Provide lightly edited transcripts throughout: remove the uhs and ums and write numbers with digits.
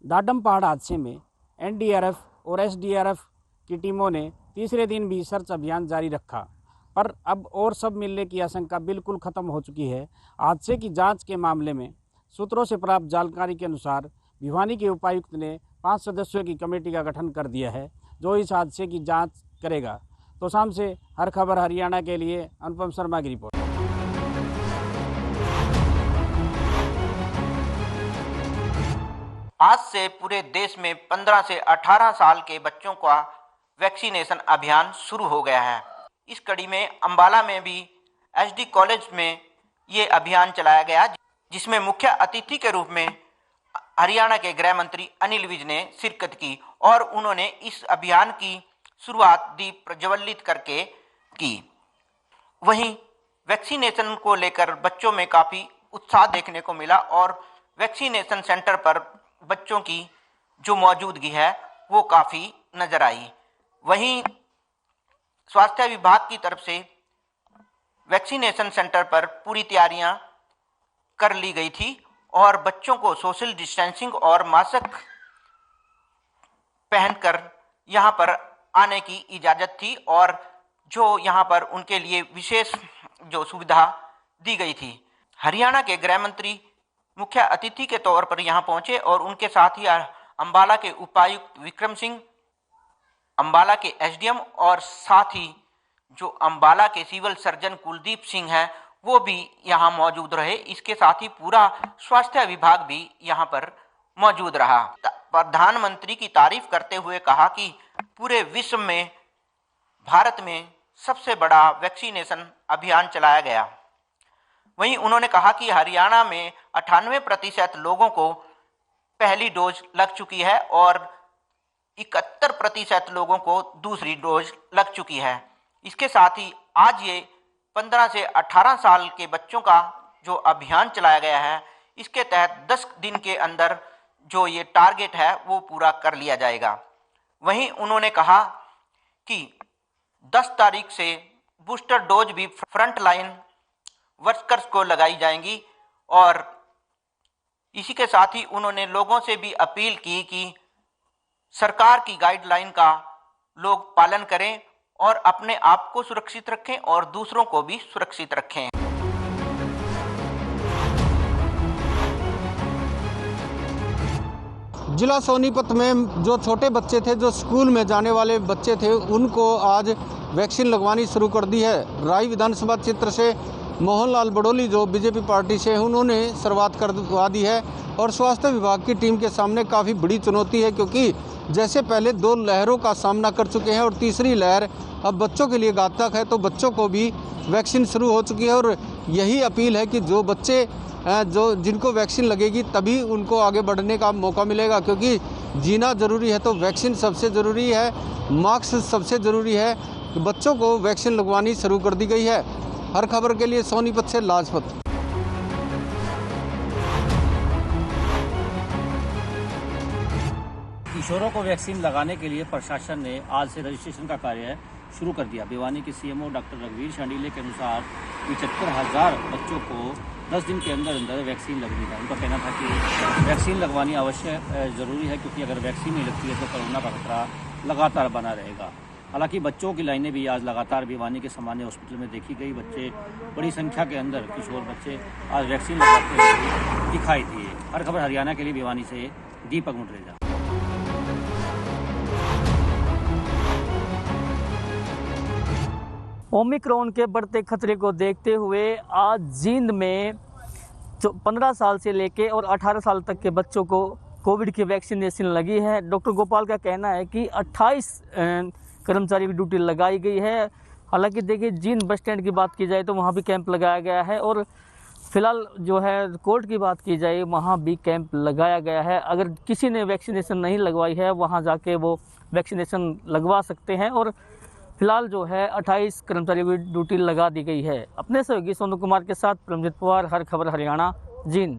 दाडम पहाड़ हादसे में एनडीआरएफ और एसडीआरएफ की टीमों ने तीसरे दिन भी सर्च अभियान जारी रखा, पर अब और सब मिलने की आशंका बिल्कुल खत्म हो चुकी है। हादसे की जांच के मामले में सूत्रों से प्राप्त जानकारी के अनुसार भिवानी के उपायुक्त ने 5 सदस्यों की कमेटी का गठन कर दिया है, जो इस हादसे की जांच करेगा। तो शाम से हर खबर हरियाणा के लिए अनुपम शर्मा की रिपोर्ट। आज से पूरे देश में 15 से 18 साल के बच्चों का वैक्सीनेशन अभियान शुरू हो गया है। इस कड़ी में अंबाला में भी एसडी कॉलेज में ये अभियान चलाया गया, जिसमें मुख्य अतिथि के रूप में हरियाणा के गृह मंत्री अनिल विज ने शिरकत की और उन्होंने इस अभियान की शुरुआत दीप प्रज्वलित करके की। वहीं वैक्सीनेशन को लेकर बच्चों में काफ़ी उत्साह देखने को मिला और वैक्सीनेशन सेंटर पर बच्चों की जो मौजूदगी है वो काफ़ी नज़र आई। वहीं स्वास्थ्य विभाग की तरफ से वैक्सीनेशन सेंटर पर पूरी तैयारियां कर ली गई थी और बच्चों को सोशल डिस्टेंसिंग और मास्क पहनकर यहां पर आने की इजाज़त थी और जो यहां पर उनके लिए विशेष जो सुविधा दी गई थी। हरियाणा के गृह मंत्री मुख्य अतिथि के तौर पर यहां पहुंचे और उनके साथ ही अंबाला के उपायुक्त विक्रम सिंह, अंबाला के एसडीएम और साथ ही जो अंबाला के सिविल सर्जन कुलदीप सिंह हैं वो भी यहां मौजूद रहे। इसके साथ ही पूरा स्वास्थ्य विभाग भी यहां पर मौजूद रहा। प्रधानमंत्री की तारीफ करते हुए कहा कि पूरे विश्व में भारत में सबसे बड़ा वैक्सीनेशन अभियान चलाया गया। वहीं उन्होंने कहा कि हरियाणा में 98% लोगों को पहली डोज लग चुकी है और 71% लोगों को दूसरी डोज लग चुकी है। इसके साथ ही आज ये 15 से 18 साल के बच्चों का जो अभियान चलाया गया है, इसके तहत 10 दिन के अंदर जो ये टारगेट है वो पूरा कर लिया जाएगा। वहीं उन्होंने कहा कि 10 तारीख से बूस्टर डोज भी फ्रंट लाइन वर्कर्स को लगाई जाएंगी और इसी के साथ ही उन्होंने लोगों से भी अपील की कि सरकार की गाइडलाइन का लोग पालन करें और अपने आप को सुरक्षित रखें और दूसरों को भी सुरक्षित रखें। जिला सोनीपत में जो छोटे बच्चे थे, जो स्कूल में जाने वाले बच्चे थे, उनको आज वैक्सीन लगवानी शुरू कर दी है। राय विधानसभा क्षेत्र से मोहनलाल बड़ोली जो बीजेपी पार्टी से हैं, उन्होंने शुरुआत करवा दी है और स्वास्थ्य विभाग की टीम के सामने काफ़ी बड़ी चुनौती है, क्योंकि जैसे पहले 2 लहरों का सामना कर चुके हैं और तीसरी लहर अब बच्चों के लिए घातक है, तो बच्चों को भी वैक्सीन शुरू हो चुकी है। और यही अपील है कि जो बच्चे जिनको वैक्सीन लगेगी तभी उनको आगे बढ़ने का मौका मिलेगा, क्योंकि जीना ज़रूरी है तो वैक्सीन सबसे ज़रूरी है, मास्क सबसे ज़रूरी है। तो बच्चों को वैक्सीन लगवानी शुरू कर दी गई है। हर खबर के लिए सोनीपत से लाजपत। किशोरों को वैक्सीन लगाने के लिए प्रशासन ने आज से रजिस्ट्रेशन का कार्य शुरू कर दिया। भिवानी के सीएमओ डॉक्टर रघुवीर शांडिल्य के अनुसार 75,000 बच्चों को 10 दिन के अंदर वैक्सीन लगनी है। उनका कहना था कि वैक्सीन लगवानी आवश्यक ज़रूरी है, क्योंकि अगर वैक्सीन नहीं लगती है तो कोरोना का खतरा लगातार बना रहेगा। हालांकि बच्चों की लाइनें भी आज लगातार भिवानी के सामान्य हॉस्पिटल में देखी गई। बच्चे बड़ी संख्या के अंदर, किशोर बच्चे आज वैक्सीन लगाते हुए दिखाई दिए। हर खबर हरियाणा के लिए भिवानी से दीपक मुंडरेजा। ओमिक्रॉन के बढ़ते खतरे को देखते हुए आज जींद में 15 साल से लेके और 18 साल तक के बच्चों को कोविड की वैक्सीनेशन लगी है। डॉक्टर गोपाल का कहना है कि 28 कर्मचारी की ड्यूटी लगाई गई है। हालांकि देखिए, जींद बस स्टैंड की बात की जाए तो वहाँ भी कैंप लगाया गया है और फिलहाल जो है कोर्ट की बात की जाए वहाँ भी कैंप लगाया गया है। अगर किसी ने वैक्सीनेशन नहीं लगवाई है वहाँ जाके वो वैक्सीनेशन लगवा सकते हैं और फिलहाल जो है 28 कर्मचारियों की ड्यूटी लगा दी गई है। अपने सहयोगी सोनू कुमार के साथ परमजीत पवार, हर खबर हरियाणा, जींद।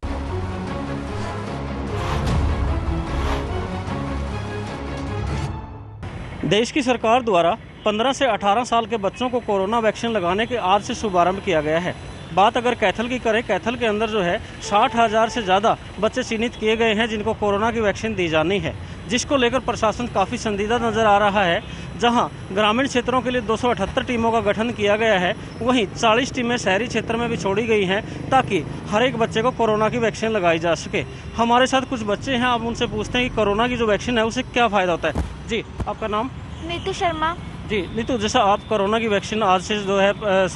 देश की सरकार द्वारा 15 से 18 साल के बच्चों को कोरोना वैक्सीन लगाने के आज से शुभारंभ किया गया है। बात अगर कैथल की करें, कैथल के अंदर जो है 60,000 से ज़्यादा बच्चे चिन्हित किए गए हैं जिनको कोरोना की वैक्सीन दी जानी है, जिसको लेकर प्रशासन काफ़ी संजीदा नज़र आ रहा है। जहां ग्रामीण क्षेत्रों के लिए 278 टीमों का गठन किया गया है, वहीं 40 टीमें शहरी क्षेत्र में भी छोड़ी गई हैं ताकि हर एक बच्चे को कोरोना की वैक्सीन लगाई जा सके। हमारे साथ कुछ बच्चे हैं, आप उनसे पूछते हैं कि कोरोना की जो वैक्सीन है उससे क्या फ़ायदा होता है। जी, आपका नाम? नीतू शर्मा। जी नीतू, जैसा आप कोरोना की वैक्सीन आज से जो है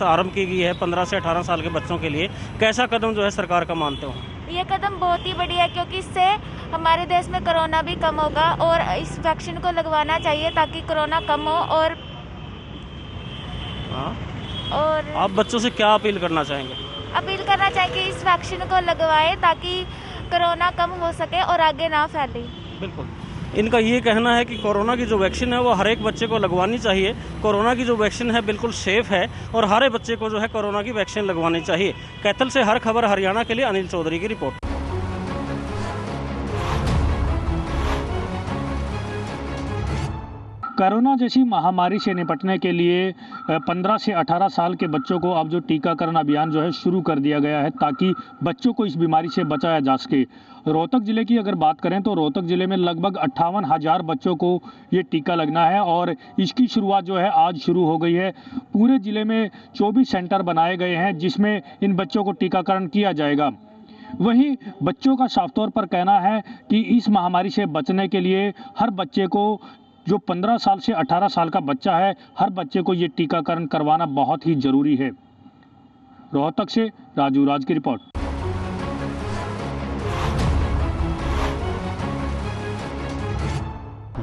आरंभ की गई है 15 से 18 साल के बच्चों के लिए, कैसा कदम जो है सरकार का मानते हो? ये कदम बहुत ही बढ़िया है क्योंकि इससे हमारे देश में कोरोना भी कम होगा और इस वैक्सीन को लगवाना चाहिए ताकि कोरोना कम हो। और आप बच्चों से क्या अपील करना चाहेंगे? अपील करना चाहिए कि इस वैक्सीन को लगवाएं ताकि कोरोना कम हो सके और आगे ना फैले। बिल्कुल, इनका ये कहना है कि कोरोना की जो वैक्सीन है वो हर एक बच्चे को लगवानी चाहिए। कोरोना की जो वैक्सीन है बिल्कुल सेफ है और हर एक बच्चे को जो है कोरोना की वैक्सीन लगवानी चाहिए। कैथल से हर खबर हरियाणा के लिए अनिल चौधरी की रिपोर्ट। कोरोना जैसी महामारी से निपटने के लिए 15 से 18 साल के बच्चों को अब जो टीकाकरण अभियान जो है शुरू कर दिया गया है ताकि बच्चों को इस बीमारी से बचाया जा सके। रोहतक जिले की अगर बात करें तो रोहतक जिले में लगभग 58,000 बच्चों को ये टीका लगना है और इसकी शुरुआत जो है आज शुरू हो गई है। पूरे जिले में 24 सेंटर बनाए गए हैं जिसमें इन बच्चों को टीकाकरण किया जाएगा। वहीं बच्चों का साफ तौर पर कहना है कि इस महामारी से बचने के लिए हर बच्चे को, जो 15 साल से 18 साल का बच्चा है, हर बच्चे को ये टीकाकरण करवाना बहुत ही जरूरी है। रोहतक से राजू राज की रिपोर्ट।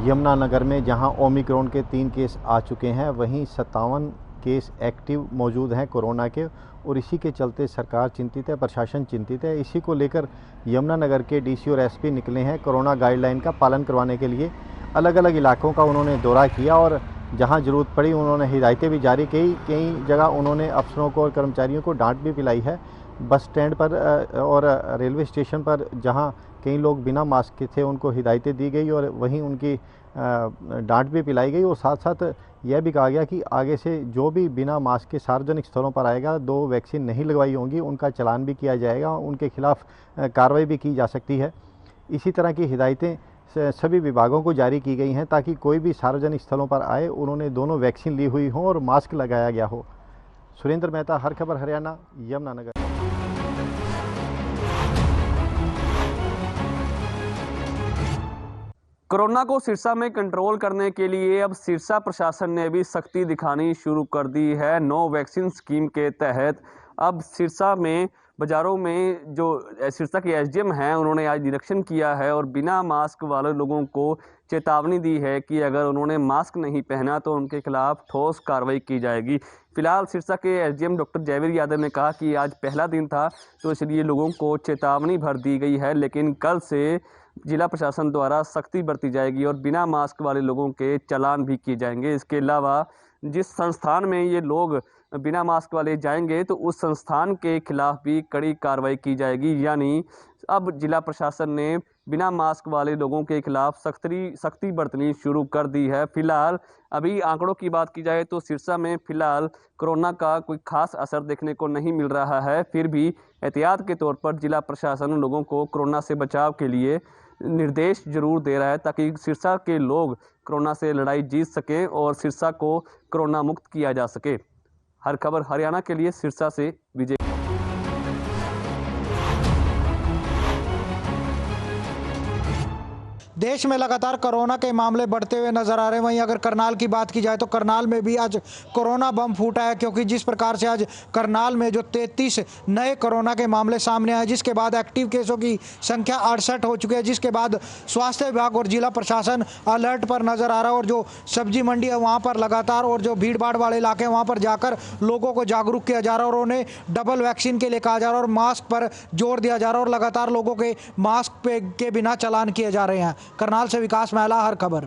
यमुनानगर में जहां ओमिक्रॉन के 3 केस आ चुके हैं, वहीं 57 केस एक्टिव मौजूद हैं कोरोना के, और इसी के चलते सरकार चिंतित है, प्रशासन चिंतित है। इसी को लेकर यमुनानगर के डीसी और एसपी निकले हैं कोरोना गाइडलाइन का पालन करवाने के लिए। अलग अलग इलाकों का उन्होंने दौरा किया और जहां ज़रूरत पड़ी उन्होंने हिदायतें भी जारी की। कई जगह उन्होंने अफसरों को और कर्मचारियों को डांट भी पिलाई है। बस स्टैंड पर और रेलवे स्टेशन पर जहां कई लोग बिना मास्क के थे उनको हिदायतें दी गई और वहीं उनकी डांट भी पिलाई गई। और साथ साथ यह भी कहा गया कि आगे से जो भी बिना मास्क के सार्वजनिक स्थलों पर आएगा, 2 वैक्सीन नहीं लगवाई होंगी, उनका चालान भी किया जाएगा, उनके खिलाफ कार्रवाई भी की जा सकती है। इसी तरह की हिदायतें सभी विभागों को जारी की गई हैं ताकि कोई भी सार्वजनिक स्थलों पर आए उन्होंने दोनों वैक्सीन ली हुई हो और मास्क लगाया गया हो। सुरेंद्र मेहता, हर खबर हरियाणा, यमुनानगर। कोरोना को सिरसा में कंट्रोल करने के लिए अब सिरसा प्रशासन ने भी सख्ती दिखानी शुरू कर दी है। नो वैक्सीन स्कीम के तहत अब सिरसा में बाज़ारों में जो सिरसा के एसडीएम हैं उन्होंने आज निरीक्षण किया है और बिना मास्क वाले लोगों को चेतावनी दी है कि अगर उन्होंने मास्क नहीं पहना तो उनके खिलाफ ठोस कार्रवाई की जाएगी। फिलहाल सिरसा के एसडीएम डॉक्टर जयवीर यादव ने कहा कि आज पहला दिन था तो इसलिए लोगों को चेतावनी भर दी गई है, लेकिन कल से जिला प्रशासन द्वारा सख्ती बरती जाएगी और बिना मास्क वाले लोगों के चालान भी किए जाएंगे। इसके अलावा जिस संस्थान में ये लोग बिना मास्क वाले जाएंगे तो उस संस्थान के खिलाफ भी कड़ी कार्रवाई की जाएगी। यानी अब जिला प्रशासन ने बिना मास्क वाले लोगों के खिलाफ सख्ती बरतनी शुरू कर दी है। फिलहाल अभी आंकड़ों की बात की जाए तो सिरसा में फिलहाल कोरोना का कोई खास असर देखने को नहीं मिल रहा है। फिर भी एहतियात के तौर पर जिला प्रशासन लोगों को कोरोना से बचाव के लिए निर्देश जरूर दे रहा है ताकि सिरसा के लोग कोरोना से लड़ाई जीत सकें और सिरसा को कोरोना मुक्त किया जा सके। हर खबर हरियाणा के लिए सिरसा से विजय। देश में लगातार कोरोना के मामले बढ़ते हुए नजर आ रहे हैं। वहीं अगर करनाल की बात की जाए तो करनाल में भी आज कोरोना बम फूटा है, क्योंकि जिस प्रकार से आज करनाल में जो 33 नए कोरोना के मामले सामने आए, जिसके बाद एक्टिव केसों की संख्या 68 हो चुकी है, जिसके बाद स्वास्थ्य विभाग और जिला प्रशासन अलर्ट पर नजर आ रहा है। और जो सब्जी मंडी है वहाँ पर लगातार, और जो भीड़ भाड़ वाले इलाके हैं वहाँ पर जाकर लोगों को जागरूक किया जा रहा है और उन्हें डबल वैक्सीन के लिए कहा जा रहा है और मास्क पर जोर दिया जा रहा है और लगातार लोगों के मास्क के बिना चालान किए जा रहे हैं। करनाल से विकास महला, हर खबर।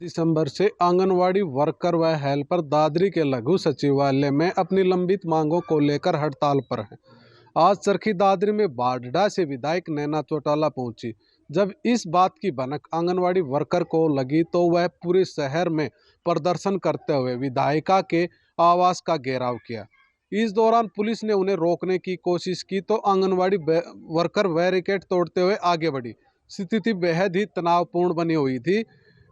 दिसंबर से आंगनवाड़ी वर्कर व हेल्पर दादरी के लघु सचिवालय में अपनी लंबित मांगों को लेकर हड़ताल पर हैं। आज चरखी दादरी में बाडडा से विधायक नैना चौटाला पहुंची। जब इस बात की भनक आंगनवाड़ी वर्कर को लगी तो वह पूरे शहर में प्रदर्शन करते हुए विधायिका के आवास का घेराव किया। इस दौरान पुलिस ने उन्हें रोकने की कोशिश की तो आंगनवाड़ी वर्कर बैरिकेड तोड़ते हुए आगे बढ़ी। स्थिति बेहद ही तनावपूर्ण बनी हुई थी।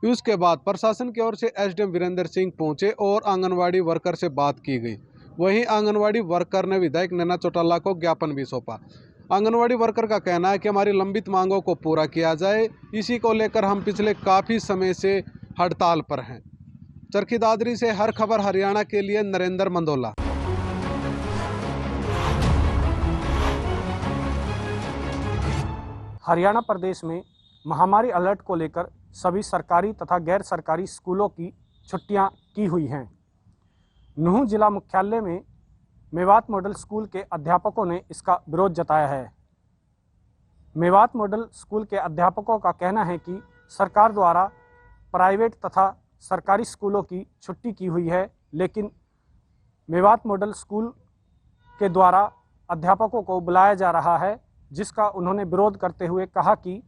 उसके बाद प्रशासन की ओर से एसडीएम वीरेंद्र सिंह पहुंचे और आंगनवाड़ी वर्कर से बात की गई। वहीं आंगनवाड़ी वर्कर ने विधायक नैना चौटाला को ज्ञापन भी सौंपा। आंगनवाड़ी वर्कर का कहना है कि हमारी लंबित मांगों को पूरा किया जाए, इसी को लेकर हम पिछले काफ़ी समय से हड़ताल पर हैं। चरखी दादरी से हर खबर हरियाणा के लिए नरेंद्र मंदोला। हरियाणा प्रदेश में महामारी अलर्ट को लेकर सभी सरकारी तथा गैर सरकारी स्कूलों की छुट्टियां की हुई हैं। नूंह जिला मुख्यालय में मेवात मॉडल स्कूल के अध्यापकों ने इसका विरोध जताया है। मेवात मॉडल स्कूल के अध्यापकों का कहना है कि सरकार द्वारा प्राइवेट तथा सरकारी स्कूलों की छुट्टी की हुई है, लेकिन मेवात मॉडल स्कूल के द्वारा अध्यापकों को बुलाया जा रहा है, जिसका उन्होंने विरोध करते हुए कहा कि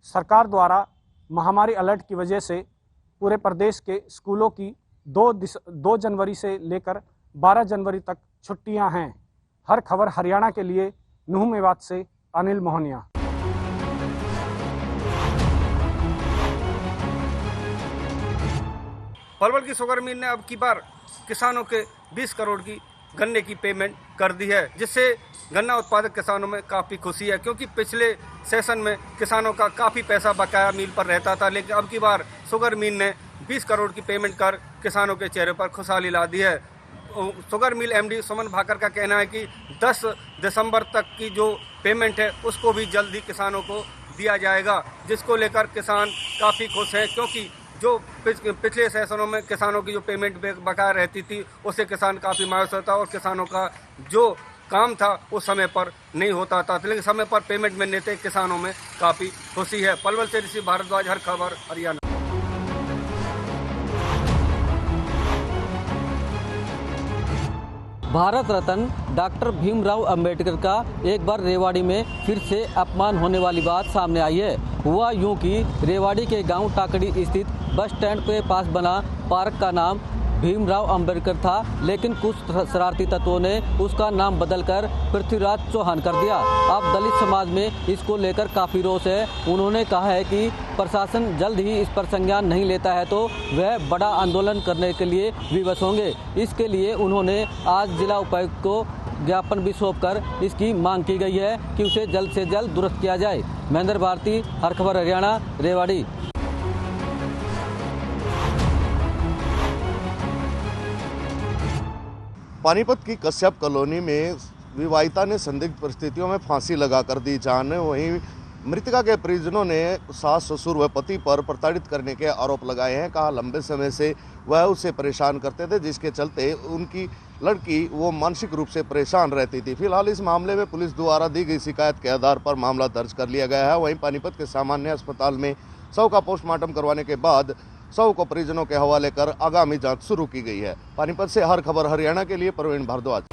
सरकार द्वारा महामारी अलर्ट की वजह से पूरे प्रदेश के स्कूलों की 2 जनवरी से लेकर 12 जनवरी तक छुट्टियां हैं। हर खबर हरियाणा के लिए नूंह मेवात से अनिल मोहनिया। पलवल की शुगर मिल ने अब की बार किसानों के 20 करोड़ की गन्ने की पेमेंट कर दी है, जिससे गन्ना उत्पादक किसानों में काफ़ी खुशी है, क्योंकि पिछले सेशन में किसानों का काफ़ी पैसा बकाया मिल पर रहता था, लेकिन अब की बार शुगर मिल ने 20 करोड़ की पेमेंट कर किसानों के चेहरे पर खुशहाली ला दी है। शुगर मिल एमडी सुमन भाकर का कहना है कि 10 दिसंबर तक की जो पेमेंट है उसको भी जल्द ही किसानों को दिया जाएगा, जिसको लेकर किसान काफ़ी खुश हैं, क्योंकि जो पिछले सेशनों में किसानों की जो पेमेंट बकाया रहती थी उससे किसान काफ़ी मायूस होता और किसानों का जो काम था वो समय पर नहीं होता था, लेकिन समय पर पेमेंट मिलने से किसानों में काफ़ी खुशी है। पलवल से ऋषि भारद्वाज, हर खबर हरियाणा। भारत रत्न डॉक्टर भीमराव अंबेडकर का एक बार रेवाड़ी में फिर से अपमान होने वाली बात सामने आई है। हुआ यूं कि रेवाड़ी के गांव टाकड़ी स्थित बस स्टैंड के पास बना पार्क का नाम भीमराव अंबेडकर था, लेकिन कुछ शरारती तत्वों ने उसका नाम बदलकर पृथ्वीराज चौहान कर दिया। अब दलित समाज में इसको लेकर काफ़ी रोष है। उन्होंने कहा है कि प्रशासन जल्द ही इस पर संज्ञान नहीं लेता है तो वह बड़ा आंदोलन करने के लिए विवश होंगे। इसके लिए उन्होंने आज जिला उपायुक्त को ज्ञापन भी सौंपकर इसकी मांग की गई है कि उसे जल्द से जल्द दुरुस्त किया जाए। महेंद्र भारती, हर खबर हरियाणा, रेवाड़ी। पानीपत की कश्यप कॉलोनी में विवाहिता ने संदिग्ध परिस्थितियों में फांसी लगाकर दी जान। वहीं मृतका के परिजनों ने सास ससुर व पति पर प्रताड़ित करने के आरोप लगाए हैं। कहा लंबे समय से वह उसे परेशान करते थे, जिसके चलते उनकी लड़की वो मानसिक रूप से परेशान रहती थी। फिलहाल इस मामले में पुलिस द्वारा दी गई शिकायत के आधार पर मामला दर्ज कर लिया गया है। वहीं पानीपत के सामान्य अस्पताल में शव का पोस्टमार्टम करवाने के बाद शव को परिजनों के हवाले कर आगामी जांच शुरू की गई है। पानीपत से हर खबर हरियाणा के लिए प्रवीण भारद्वाज।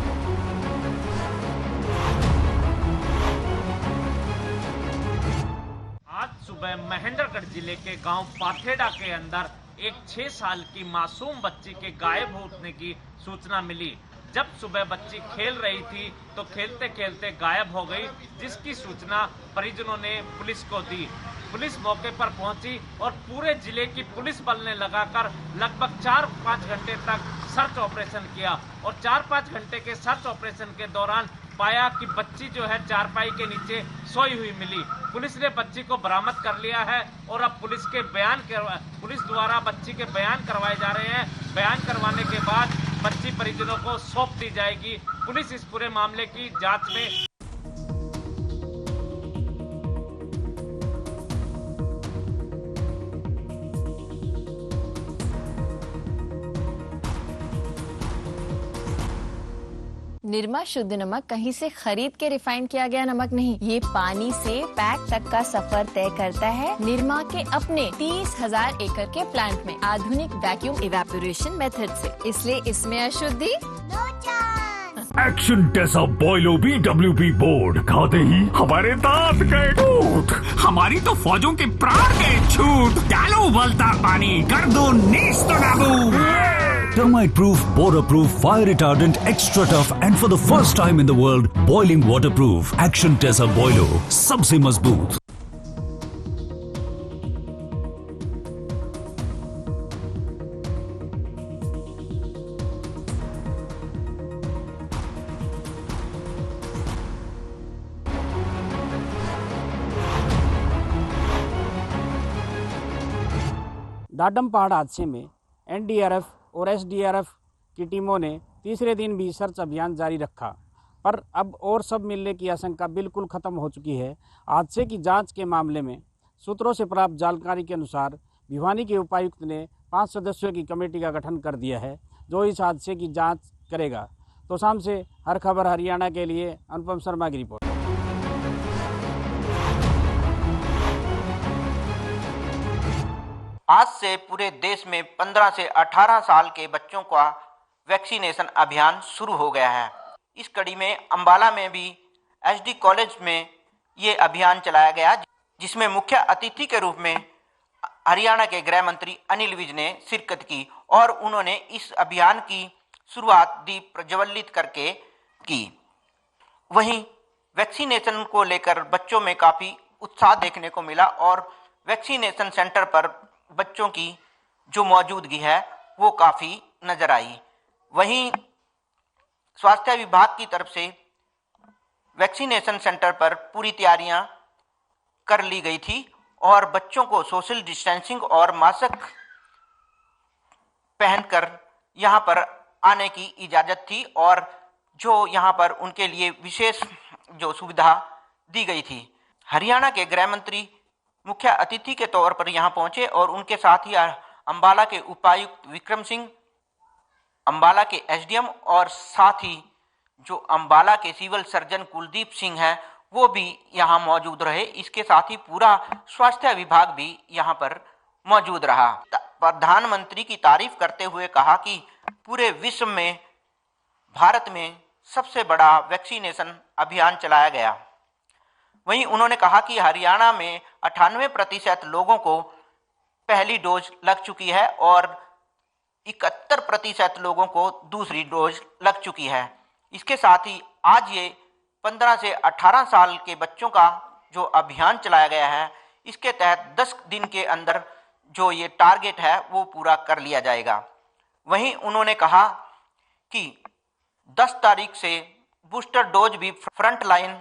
आज सुबह महेंद्रगढ़ जिले के गांव पाथेड़ा के अंदर एक 6 साल की मासूम बच्ची के गायब होने की सूचना मिली। जब सुबह बच्ची खेल रही थी तो खेलते खेलते गायब हो गई, जिसकी सूचना परिजनों ने पुलिस को दी। पुलिस मौके पर पहुंची और पूरे जिले की पुलिस बल ने लगाकर लगभग 4-5 घंटे तक सर्च ऑपरेशन किया और 4-5 घंटे के सर्च ऑपरेशन के दौरान पाया कि बच्ची जो है चारपाई के नीचे सोई हुई मिली। पुलिस ने बच्ची को बरामद कर लिया है और अब पुलिस द्वारा बच्ची के बयान करवाए जा रहे हैं। बयान करवाने के बाद बच्ची परिजनों को सौंप दी जाएगी। पुलिस इस पूरे मामले की जांच में निरमा शुद्ध नमक कहीं से खरीद के रिफाइन किया गया नमक नहीं, ये पानी से पैक तक का सफर तय करता है। निरमा के अपने 30,000 एकड़ के प्लांट में आधुनिक वैक्यूम इवेपोरेशन मेथड से, इसलिए इसमें अशुद्धि एक्शन टेसा बॉयलो BWP बोर्ड खाते ही हमारे दांत गए टूट, हमारी तो फौजों के प्राण गए छूट। डालो उबलता पानी, कर दो नीस तो नाबूद। Termite proof, border proof, fire retardant, extra tough and for the first time in the world, boiling waterproof. Action Tesa Boilo, सबसे मजबूत। डाडम पहाड़ हादसे में NDRF और SDRF की टीमों ने तीसरे दिन भी सर्च अभियान जारी रखा, पर अब और सब मिलने की आशंका बिल्कुल ख़त्म हो चुकी है। हादसे की जांच के मामले में सूत्रों से प्राप्त जानकारी के अनुसार भिवानी के उपायुक्त ने 5 सदस्यों की कमेटी का गठन कर दिया है, जो इस हादसे की जांच करेगा। तो शाम से हर खबर हरियाणा के लिए अनुपम शर्मा की रिपोर्ट। आज से पूरे देश में 15 से 18 साल के बच्चों का वैक्सीनेशन अभियान शुरू हो गया है। इस कड़ी में अंबाला में भी SD कॉलेज में ये अभियान चलाया गया, जिसमें मुख्य अतिथि के रूप में हरियाणा के गृह मंत्री अनिल विज ने शिरकत की और उन्होंने इस अभियान की शुरुआत दीप प्रज्वलित करके की। वहीं वैक्सीनेशन को लेकर बच्चों में काफ़ी उत्साह देखने को मिला और वैक्सीनेशन सेंटर पर बच्चों की जो मौजूदगी है वो काफ़ी नज़र आई। वहीं स्वास्थ्य विभाग की तरफ से वैक्सीनेशन सेंटर पर पूरी तैयारियां कर ली गई थी और बच्चों को सोशल डिस्टेंसिंग और मास्क पहनकर यहां पर आने की इजाज़त थी और जो यहां पर उनके लिए विशेष जो सुविधा दी गई थी। हरियाणा के गृह मंत्री मुख्य अतिथि के तौर पर यहां पहुंचे और उनके साथ ही अंबाला के उपायुक्त विक्रम सिंह, अंबाला के SDM और साथ ही जो अंबाला के सिविल सर्जन कुलदीप सिंह हैं वो भी यहां मौजूद रहे। इसके साथ ही पूरा स्वास्थ्य विभाग भी यहां पर मौजूद रहा। प्रधानमंत्री की तारीफ करते हुए कहा कि पूरे विश्व में भारत में सबसे बड़ा वैक्सीनेशन अभियान चलाया गया। वहीं उन्होंने कहा कि हरियाणा में 98% लोगों को पहली डोज लग चुकी है और 71% लोगों को दूसरी डोज लग चुकी है। इसके साथ ही आज ये 15 से 18 साल के बच्चों का जो अभियान चलाया गया है, इसके तहत 10 दिन के अंदर जो ये टारगेट है वो पूरा कर लिया जाएगा। वहीं उन्होंने कहा कि 10 तारीख से बूस्टर डोज भी फ्रंट लाइन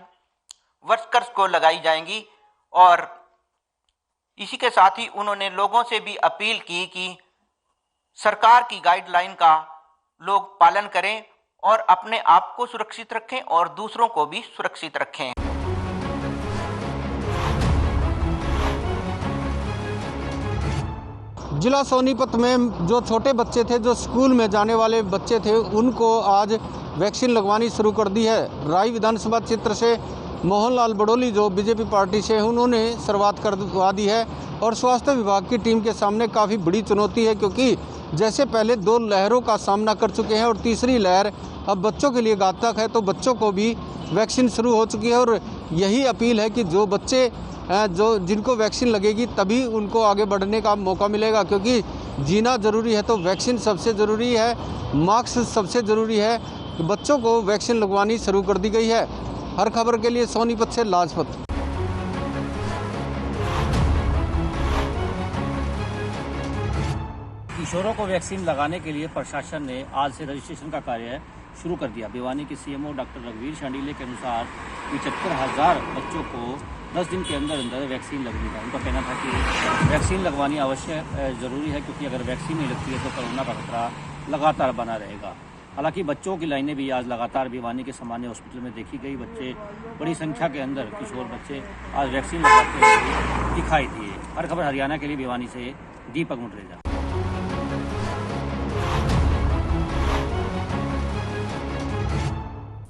वर्कर्स को लगाई जाएंगी और इसी के साथ ही उन्होंने लोगों से भी अपील की कि सरकार की गाइडलाइन का लोग पालन करें और अपने आप को सुरक्षित रखें और दूसरों को भी सुरक्षित रखें। जिला सोनीपत में जो छोटे बच्चे थे, जो स्कूल में जाने वाले बच्चे थे, उनको आज वैक्सीन लगवानी शुरू कर दी है। राय विधानसभा क्षेत्र से मोहनलाल बड़ोली जो बीजेपी पार्टी से हैं, उन्होंने शुरुआत करवा दी है और स्वास्थ्य विभाग की टीम के सामने काफ़ी बड़ी चुनौती है, क्योंकि जैसे पहले 2 लहरों का सामना कर चुके हैं और तीसरी लहर अब बच्चों के लिए घातक है, तो बच्चों को भी वैक्सीन शुरू हो चुकी है। और यही अपील है कि जो बच्चे जिनको वैक्सीन लगेगी तभी उनको आगे बढ़ने का मौका मिलेगा, क्योंकि जीना ज़रूरी है तो वैक्सीन सबसे ज़रूरी है, मास्क सबसे ज़रूरी है। बच्चों को वैक्सीन लगवानी शुरू कर दी गई है। हर खबर के लिए सोनीपत से लाजपत। किशोरों को वैक्सीन लगाने के लिए प्रशासन ने आज से रजिस्ट्रेशन का कार्य शुरू कर दिया। भिवानी के CMO डॉक्टर रघुवीर शांडिले के अनुसार 75,000 बच्चों को 10 दिन के अंदर वैक्सीन लगनी है। उनका कहना था कि वैक्सीन लगवानी आवश्यक ज़रूरी है, क्योंकि अगर वैक्सीन नहीं लगती है तो कोरोना का खतरा लगातार बना रहेगा। हालांकि बच्चों की लाइनें भी आज लगातार भिवानी के सामान्य हॉस्पिटल में देखी गई। बच्चे बड़ी संख्या के अंदर, किशोर बच्चे आज वैक्सीन लगाते हुए दिखाई दिए। हर खबर हरियाणा के लिए भिवानी से दीपक मुंडरेजा।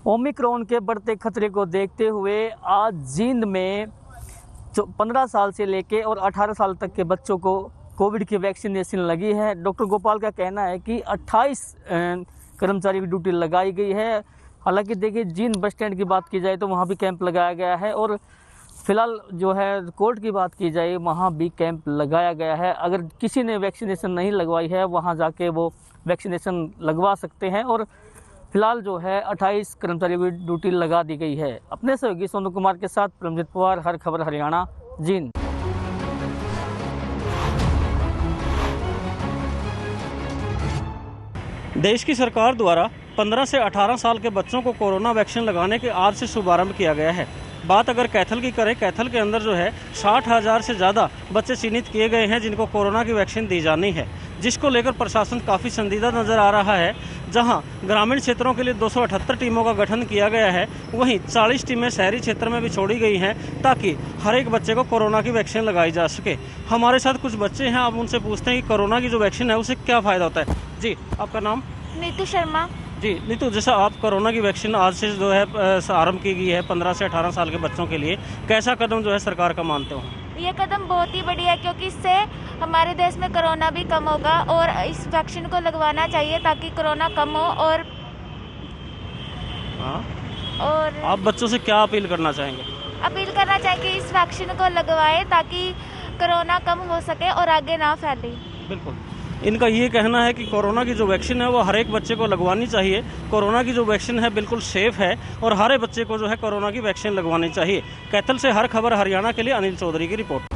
ओमिक्रॉन के बढ़ते खतरे को देखते हुए आज जींद में 15 साल से लेके और 18 साल तक के बच्चों को कोविड की वैक्सीनेशन लगी है। डॉक्टर गोपाल का कहना है कि 28 कर्मचारी की ड्यूटी लगाई गई है। हालांकि देखिए जींद बस स्टैंड की बात की जाए तो वहाँ भी कैंप लगाया गया है और फिलहाल जो है कोर्ट की बात की जाए वहाँ भी कैंप लगाया गया है। अगर किसी ने वैक्सीनेशन नहीं लगवाई है वहाँ जाके वो वैक्सीनेशन लगवा सकते हैं और फिलहाल जो है 28 कर्मचारियों की ड्यूटी लगा दी गई है। अपने सहयोगी सोनू कुमार के साथ परमजीत पवार, हर खबर हरियाणा, जींद। देश की सरकार द्वारा 15 से 18 साल के बच्चों को कोरोना वैक्सीन लगाने के आज से शुभारंभ किया गया है। बात अगर कैथल की करें, कैथल के अंदर जो है 60,000 से ज़्यादा बच्चे चिन्हित किए गए हैं जिनको कोरोना की वैक्सीन दी जानी है, जिसको लेकर प्रशासन काफ़ी संजीदा नज़र आ रहा है। जहां ग्रामीण क्षेत्रों के लिए 278 टीमों का गठन किया गया है, वहीं 40 टीमें शहरी क्षेत्र में भी छोड़ी गई हैं ताकि हर एक बच्चे को कोरोना की वैक्सीन लगाई जा सके। हमारे साथ कुछ बच्चे हैं, आप उनसे पूछते हैं कि कोरोना की जो वैक्सीन है उससे क्या फ़ायदा होता है। जी, आपका नाम? नीतू शर्मा। जी नीतू, जैसा आप कोरोना की वैक्सीन आज से जो है आरंभ की गई है 15 से 18 साल के बच्चों के लिए, कैसा कदम जो है सरकार का मानते हो? ये कदम बहुत ही बढ़िया है क्योंकि इससे हमारे देश में कोरोना भी कम होगा और इस वैक्सीन को लगवाना चाहिए ताकि कोरोना कम हो। और आप बच्चों से क्या अपील करना चाहेंगे? अपील करना चाहेंगे कि इस वैक्सीन को लगवाएं ताकि कोरोना कम हो सके और आगे ना फैले। बिल्कुल, इनका ये कहना है कि कोरोना की जो वैक्सीन है वो हर एक बच्चे को लगवानी चाहिए। कोरोना की जो वैक्सीन है बिल्कुल सेफ है और हर एक बच्चे को जो है कोरोना की वैक्सीन लगवानी चाहिए। कैथल से हर खबर हरियाणा के लिए अनिल चौधरी की रिपोर्ट।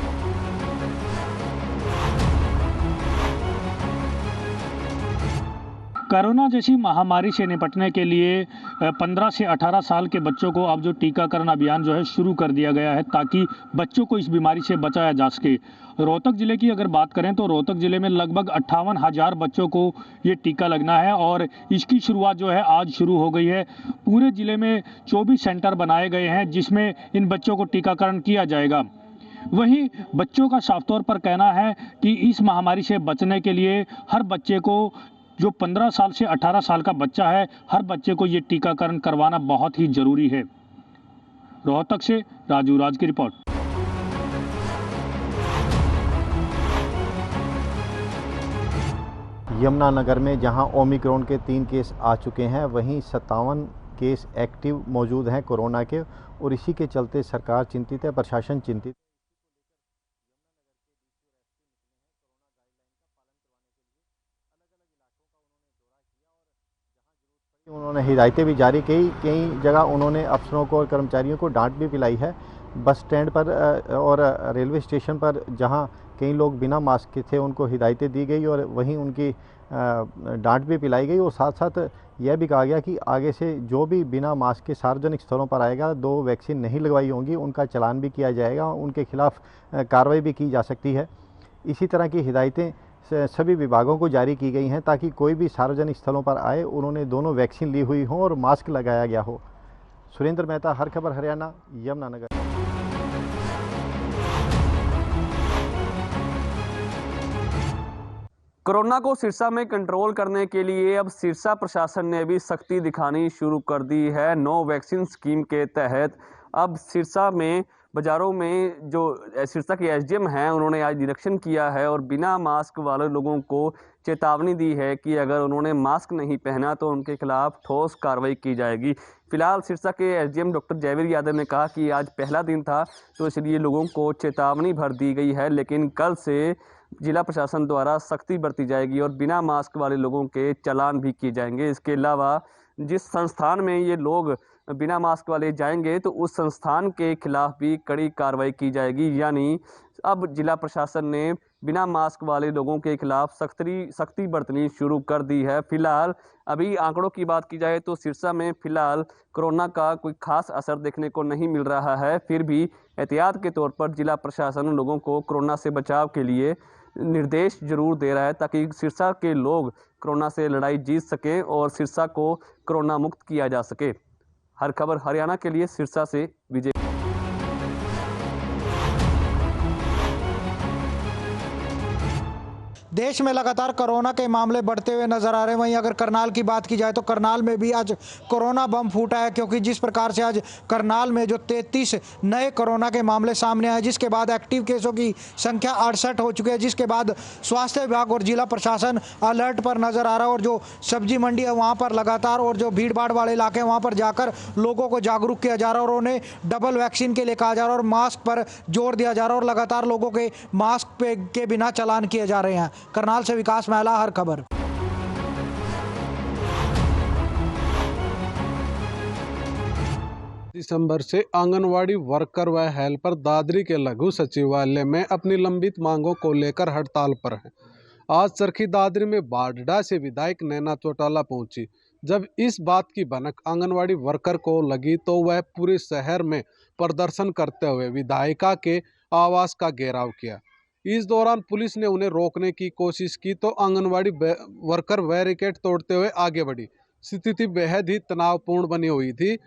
कोरोना जैसी महामारी से निपटने के लिए 15 से 18 साल के बच्चों को अब जो टीकाकरण अभियान जो है शुरू कर दिया गया है ताकि बच्चों को इस बीमारी से बचाया जा सके। रोहतक जिले की अगर बात करें तो रोहतक जिले में लगभग 58,000 बच्चों को ये टीका लगना है और इसकी शुरुआत जो है आज शुरू हो गई है। पूरे जिले में 24 सेंटर बनाए गए हैं जिसमें इन बच्चों को टीकाकरण किया जाएगा। वहीं बच्चों का साफ तौर पर कहना है कि इस महामारी से बचने के लिए हर बच्चे को, जो 15 साल से 18 साल का बच्चा है, हर बच्चे को ये टीकाकरण करवाना बहुत ही जरूरी है। रोहतक से राजू राज की रिपोर्ट। यमुनानगर में जहां ओमिक्रॉन के 3 केस आ चुके हैं, वहीं 57 केस एक्टिव मौजूद हैं कोरोना के, और इसी के चलते सरकार चिंतित है, प्रशासन चिंतित। उन्होंने हिदायतें भी जारी की, कई जगह उन्होंने अफसरों को और कर्मचारियों को डांट भी पिलाई है। बस स्टैंड पर और रेलवे स्टेशन पर जहां कई लोग बिना मास्क के थे उनको हिदायतें दी गई और वहीं उनकी डांट भी पिलाई गई, और साथ साथ यह भी कहा गया कि आगे से जो भी बिना मास्क के सार्वजनिक स्थलों पर आएगा, 2 वैक्सीन नहीं लगवाई होंगी, उनका चालान भी किया जाएगा, उनके खिलाफ कार्रवाई भी की जा सकती है। इसी तरह की हिदायतें सभी विभागों को जारी की गई हैं ताकि कोई भी सार्वजनिक स्थलों पर आए उन्होंने दोनों वैक्सीन ली हुई हो और मास्क लगाया गया हो। सुरेंद्र मेहता, हर खबर हरियाणा, यमुनानगर। कोरोना को सिरसा में कंट्रोल करने के लिए अब सिरसा प्रशासन ने भी सख्ती दिखानी शुरू कर दी है। नो वैक्सीन स्कीम के तहत अब सिरसा में बाज़ारों में जो सिरसा के एसडीएम हैं उन्होंने आज निरीक्षण किया है और बिना मास्क वाले लोगों को चेतावनी दी है कि अगर उन्होंने मास्क नहीं पहना तो उनके खिलाफ ठोस कार्रवाई की जाएगी। फिलहाल सिरसा के एसडीएम डॉक्टर जयवीर यादव ने कहा कि आज पहला दिन था तो इसलिए लोगों को चेतावनी भर दी गई है, लेकिन कल से जिला प्रशासन द्वारा सख्ती बरती जाएगी और बिना मास्क वाले लोगों के चालान भी किए जाएंगे। इसके अलावा जिस संस्थान में ये लोग बिना मास्क वाले जाएंगे तो उस संस्थान के खिलाफ भी कड़ी कार्रवाई की जाएगी। यानी अब जिला प्रशासन ने बिना मास्क वाले लोगों के खिलाफ सख्ती बरतनी शुरू कर दी है। फिलहाल अभी आंकड़ों की बात की जाए तो सिरसा में फिलहाल कोरोना का कोई खास असर देखने को नहीं मिल रहा है, फिर भी एहतियात के तौर पर जिला प्रशासन लोगों को कोरोना से बचाव के लिए निर्देश जरूर दे रहा है ताकि सिरसा के लोग कोरोना से लड़ाई जीत सकें और सिरसा को कोरोना मुक्त किया जा सके। हर खबर हरियाणा के लिए सिरसा से विजय। देश में लगातार कोरोना के मामले बढ़ते हुए नजर आ रहे हैं। वहीं अगर करनाल की बात की जाए तो करनाल में भी आज कोरोना बम फूटा है, क्योंकि जिस प्रकार से आज करनाल में जो 33 नए कोरोना के मामले सामने आए, जिसके बाद एक्टिव केसों की संख्या 68 हो चुकी है, जिसके बाद स्वास्थ्य विभाग और जिला प्रशासन अलर्ट पर नजर आ रहा है। और जो सब्जी मंडी है वहाँ पर लगातार, और जो भीड़ भाड़ वाले इलाके हैं वहाँ पर जाकर लोगों को जागरूक किया जा रहा है और उन्हें डबल वैक्सीन के लिए कहा जा रहा है और मास्क पर जोर दिया जा रहा है और लगातार लोगों के मास्क के बिना चालान किए जा रहे हैं। करनाल से विकास महला, हर खबर। दिसंबर से आंगनवाड़ी वर्कर व हेल्पर दादरी के लघु सचिवालय में अपनी लंबित मांगों को लेकर हड़ताल पर हैं। आज चरखी दादरी में बाडडा से विधायक नैना चौटाला पहुंची। जब इस बात की भनक आंगनवाड़ी वर्कर को लगी तो वह पूरे शहर में प्रदर्शन करते हुए विधायिका के आवास का घेराव किया। इस दौरान पुलिस ने उन्हें रोकने की कोशिश की तो आंगनवाड़ी वर्कर बैरिकेड तोड़ते हुए आगे बढ़ी। स्थिति बेहद ही तनावपूर्ण बनी हुई थी।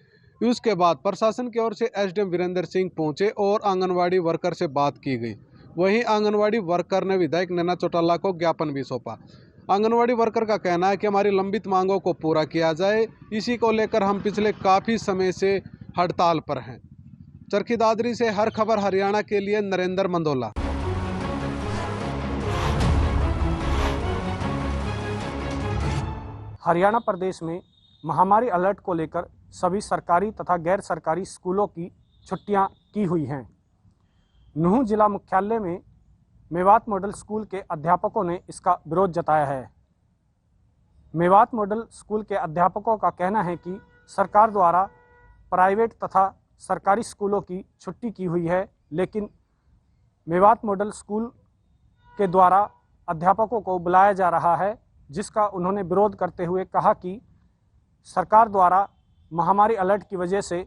उसके बाद प्रशासन की ओर से एसडीएम वीरेंद्र सिंह पहुंचे और आंगनवाड़ी वर्कर से बात की गई। वहीं आंगनवाड़ी वर्कर ने विधायक नैना चौटाला को ज्ञापन भी सौंपा। आंगनवाड़ी वर्कर का कहना है कि हमारी लंबित मांगों को पूरा किया जाए, इसी को लेकर हम पिछले काफ़ी समय से हड़ताल पर हैं। चरखी दादरी से हर खबर हरियाणा के लिए नरेंद्र मंदोला। हरियाणा प्रदेश में महामारी अलर्ट को लेकर सभी सरकारी तथा गैर सरकारी स्कूलों की छुट्टियां की हुई हैं। नूंह जिला मुख्यालय में मेवात मॉडल स्कूल के अध्यापकों ने इसका विरोध जताया है। मेवात मॉडल स्कूल के अध्यापकों का कहना है कि सरकार द्वारा प्राइवेट तथा सरकारी स्कूलों की छुट्टी की हुई है, लेकिन मेवात मॉडल स्कूल के द्वारा अध्यापकों को बुलाया जा रहा है, जिसका उन्होंने विरोध करते हुए कहा कि सरकार द्वारा महामारी अलर्ट की वजह से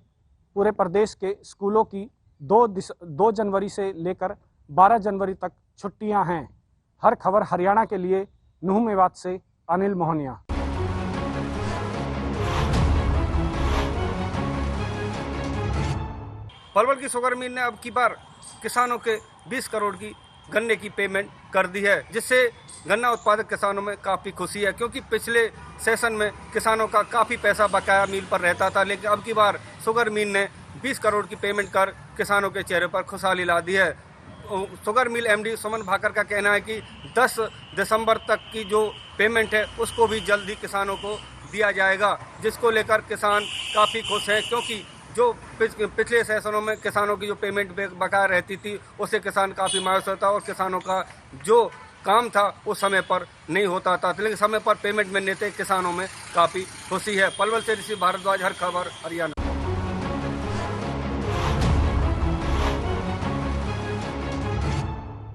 पूरे प्रदेश के स्कूलों की 2 जनवरी से लेकर 12 जनवरी तक छुट्टियां हैं। हर खबर हरियाणा के लिए नूंह मेवात से अनिल मोहनिया। पलवल की शुगर मिल ने अब की बार किसानों के 20 करोड़ की गन्ने की पेमेंट कर दी है, जिससे गन्ना उत्पादक किसानों में काफ़ी खुशी है, क्योंकि पिछले सेशन में किसानों का काफ़ी पैसा बकाया मिल पर रहता था। लेकिन अब की बार शुगर मिल ने 20 करोड़ की पेमेंट कर किसानों के चेहरे पर खुशहाली ला दी है। शुगर मिल एमडी सुमन भाकर का कहना है कि 10 दिसंबर तक की जो पेमेंट है उसको भी जल्दी किसानों को दिया जाएगा, जिसको लेकर किसान काफ़ी खुश है, क्योंकि जो पिछले सेशनों में किसानों की जो पेमेंट बकाया रहती थी उससे किसान काफ़ी मायूस होता और किसानों का जो काम था वो समय पर नहीं होता था, लेकिन समय पर पेमेंट मिलने से किसानों में काफ़ी खुशी है। पलवल से ऋषि भारद्वाज, हर खबर हरियाणा।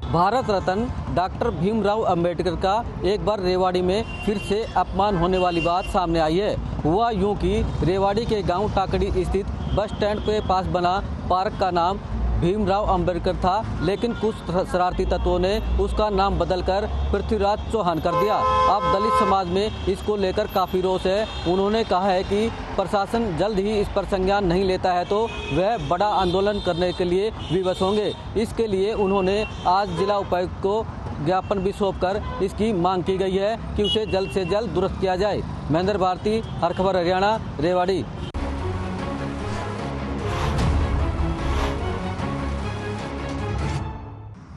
भारत रत्न डॉक्टर भीमराव अंबेडकर का एक बार रेवाड़ी में फिर से अपमान होने वाली बात सामने आई है। हुआ यूं कि रेवाड़ी के गांव टाकड़ी स्थित बस स्टैंड के पास बना पार्क का नाम भीमराव अंबेडकर था, लेकिन कुछ शरारती तत्वों ने उसका नाम बदलकर पृथ्वीराज चौहान कर दिया। अब दलित समाज में इसको लेकर काफ़ी रोष है। उन्होंने कहा है कि प्रशासन जल्द ही इस पर संज्ञान नहीं लेता है तो वह बड़ा आंदोलन करने के लिए विवश होंगे। इसके लिए उन्होंने आज जिला उपायुक्त को ज्ञापन भी सौंपकर इसकी मांग की गई है कि उसे जल्द से जल्द दुरुस्त किया जाए। महेंद्र भारती, हर खबर हरियाणा, रेवाड़ी।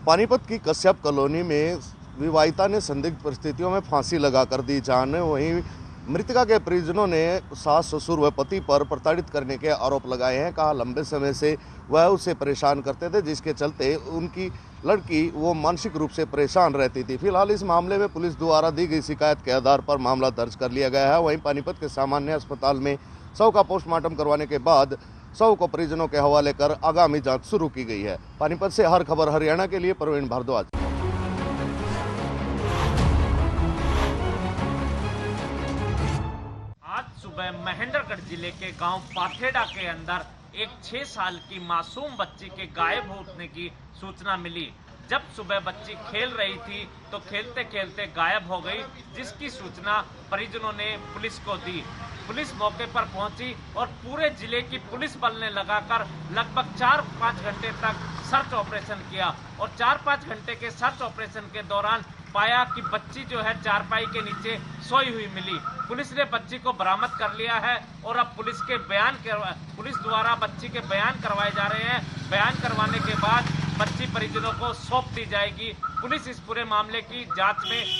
पानीपत की कश्यप कॉलोनी में विवाहिता ने संदिग्ध परिस्थितियों में फांसी लगाकर दी जान। वहीं मृतका के परिजनों ने सास ससुर व पति पर प्रताड़ित करने के आरोप लगाए हैं। कहा लंबे समय से वह उसे परेशान करते थे, जिसके चलते उनकी लड़की वो मानसिक रूप से परेशान रहती थी। फिलहाल इस मामले में पुलिस द्वारा दी गई शिकायत के आधार पर मामला दर्ज कर लिया गया है। वहीं पानीपत के सामान्य अस्पताल में शव का पोस्टमार्टम करवाने के बाद शव को परिजनों के हवाले कर आगामी जांच शुरू की गई है। पानीपत से हर खबर हरियाणा के लिए प्रवीण भारद्वाज। आज सुबह महेंद्रगढ़ जिले के गांव पाथेड़ा के अंदर एक 6 साल की मासूम बच्ची के गायब होने की सूचना मिली। जब सुबह बच्ची खेल रही थी तो खेलते खेलते गायब हो गई, जिसकी सूचना परिजनों ने पुलिस को दी। पुलिस मौके पर पहुंची और पूरे जिले की पुलिस बल ने लगाकर लगभग 4-5 घंटे तक सर्च ऑपरेशन किया और 4-5 घंटे के सर्च ऑपरेशन के दौरान पाया कि बच्ची जो है चारपाई के नीचे सोई हुई मिली। पुलिस ने बच्ची को बरामद कर लिया है और अब पुलिस द्वारा बच्ची के बयान करवाए जा रहे हैं। बयान करवाने के बाद बच्ची परिजनों को सौंप दी जाएगी। पुलिस इस पूरे मामले की जांच में